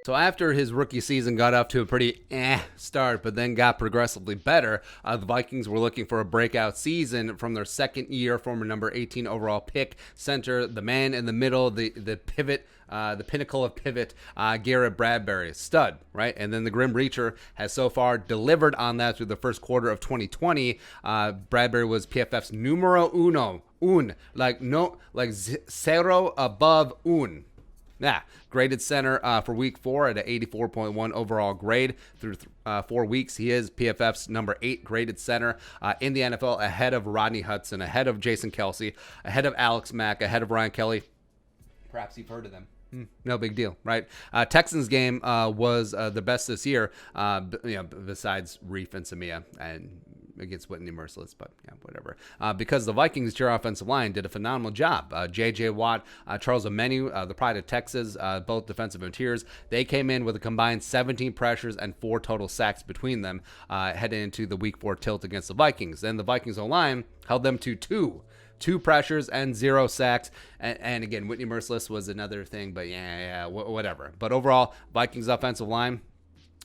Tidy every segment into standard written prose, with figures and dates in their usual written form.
So after his rookie season got off to a pretty start, but then got progressively better, the Vikings were looking for a breakout season from their second year, former number 18 overall pick, center, the man in the middle, the pivot, the pinnacle of pivot, Garrett Bradbury, stud, right? And then the Grim Reacher has so far delivered on that through the first quarter of 2020. Bradbury was PFF's numero uno, zero above un. Yeah, graded center for week 4 at an 84.1 overall grade through 4 weeks. He is PFF's number 8 graded center in the NFL, ahead of Rodney Hudson, ahead of Jason Kelsey, ahead of Alex Mack, ahead of Ryan Kelly. Perhaps you've heard of them. No big deal, right? Texans game was the best this year, besides Reef and Samia and against Whitney Merciless, but yeah, whatever. Because the Vikings' interior offensive line did a phenomenal job. J.J. Watt, Charles Omenu, the pride of Texas, both defensive interiors, they came in with a combined 17 pressures and 4 total sacks between them heading into the Week 4 tilt against the Vikings. Then the Vikings' O-line held them to two pressures and 0 sacks. And again, Whitney Merciless was another thing, but whatever. But overall, Vikings' offensive line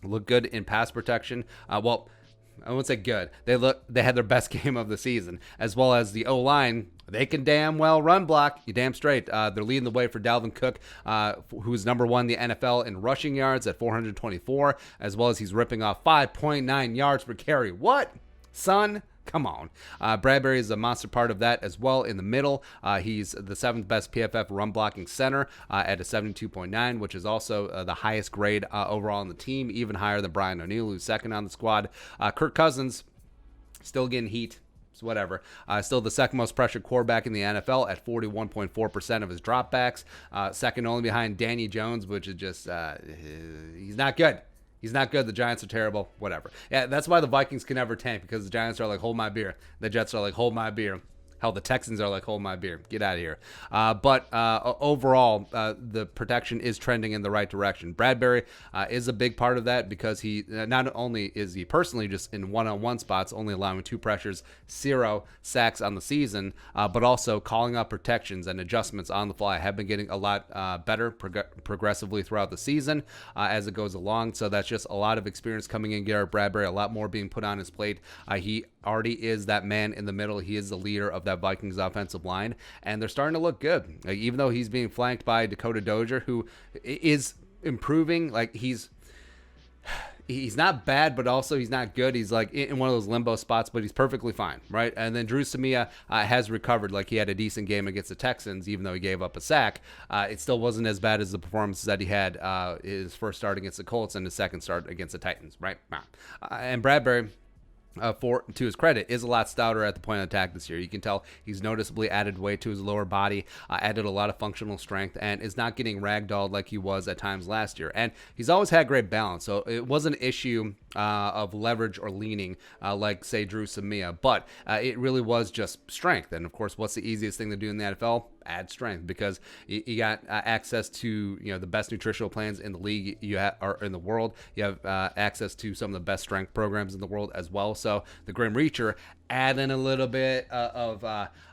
looked good in pass protection. I won't say good. They had their best game of the season, as well as the O-line. They can damn well run block. You damn straight. They're leading the way for Dalvin Cook, who's number 1 in the NFL in rushing yards at 424, as well as he's ripping off 5.9 yards per carry. What, son? Come on. Bradbury is a monster part of that as well in the middle. He's the 7th best PFF run blocking center at a 72.9, which is also the highest grade overall on the team, even higher than Brian O'Neill, who's second on the squad. Kirk Cousins still getting heat. Whatever. Still the second most pressured quarterback in the NFL at 41.4% of his dropbacks. Second only behind Danny Jones, which is just, he's not good. He's not good. The Giants are terrible. Whatever. Yeah, that's why the Vikings can never tank, because the Giants are like, hold my beer. The Jets are like, hold my beer. Hell, the Texans are like, hold my beer. Get out of here. But overall, the protection is trending in the right direction. Bradbury is a big part of that, because he not only is he personally just in one-on-one spots, only allowing 2 pressures, 0 sacks on the season, but also calling out protections and adjustments on the fly. Have been getting a lot better progressively throughout the season as it goes along. So that's just a lot of experience coming in Garrett Bradbury, a lot more being put on his plate. He already is that man in the middle. He is the leader of that Vikings offensive line, and they're starting to look good. Like, even though he's being flanked by Dakota Dozier, who is improving, like he's not bad, but also he's not good. He's like in one of those limbo spots, but he's perfectly fine, right? And then Drew Samia has recovered. Like, he had a decent game against the Texans, even though he gave up a sack. It still wasn't as bad as the performances that he had his first start against the Colts and his second start against the Titans, right? And Bradbury, to his credit, is a lot stouter at the point of attack this year. You can tell he's noticeably added weight to his lower body, added a lot of functional strength, and is not getting ragdolled like he was at times last year. And he's always had great balance, so it wasn't an issue of leverage or leaning like, say, Drew Samia, but it really was just strength. And of course, what's the easiest thing to do in the NFL? Add strength, because you got access to the best nutritional plans in the league or in the world. You have access to some of the best strength programs in the world as well. So the Grim Reacher adding a little bit of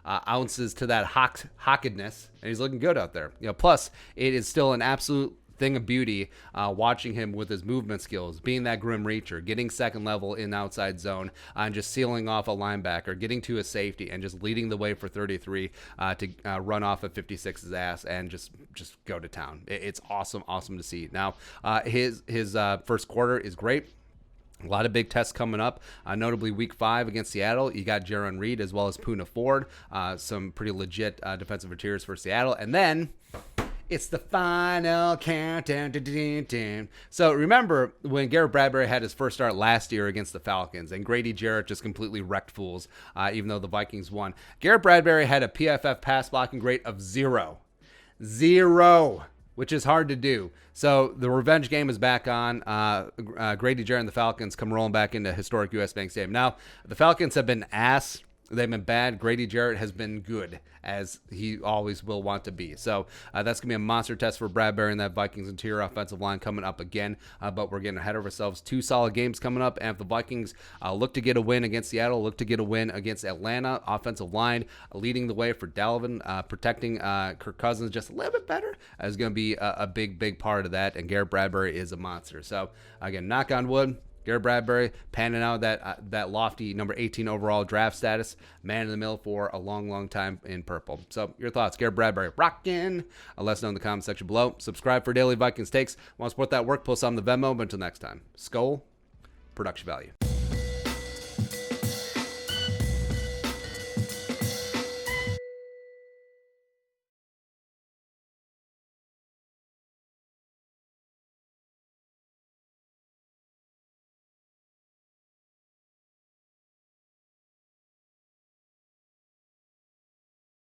ounces to that hockedness, and he's looking good out there. Plus it is still an absolute thing of beauty watching him with his movement skills, being that Grim Reacher, getting second level in outside zone, and just sealing off a linebacker, getting to a safety, and just leading the way for 33 to run off of 56's ass and just go to town. It's awesome to see. Now his first quarter is great. A lot of big tests coming up, notably Week 5 against Seattle. You got Jaron Reed as well as Poona Ford, some pretty legit defensive interiors for Seattle. And then it's the final countdown. So remember when Garrett Bradbury had his first start last year against the Falcons, and Grady Jarrett just completely wrecked fools, even though the Vikings won. Garrett Bradbury had a PFF pass blocking grade of 0, which is hard to do. So the revenge game is back on. Grady Jarrett and the Falcons come rolling back into historic U.S. Bank Stadium. Now, the Falcons have been ass They've been bad. Grady Jarrett has been good, as he always will want to be. So that's going to be a monster test for Bradbury and that Vikings interior offensive line coming up again. But we're getting ahead of ourselves. 2 solid games coming up. And if the Vikings look to get a win against Seattle, look to get a win against Atlanta, offensive line leading the way for Dalvin, protecting Kirk Cousins just a little bit better is going to be a big part of that. And Garrett Bradbury is a monster. So, again, knock on wood. Garrett Bradbury panning out that lofty number 18 overall draft status, man in the middle for a long time in purple. So your thoughts, Garrett Bradbury, rockin'. Let us know in the comment section below. Subscribe for daily Vikings takes. Want to support that work? Post on the Venmo. But until next time, Skull, production value.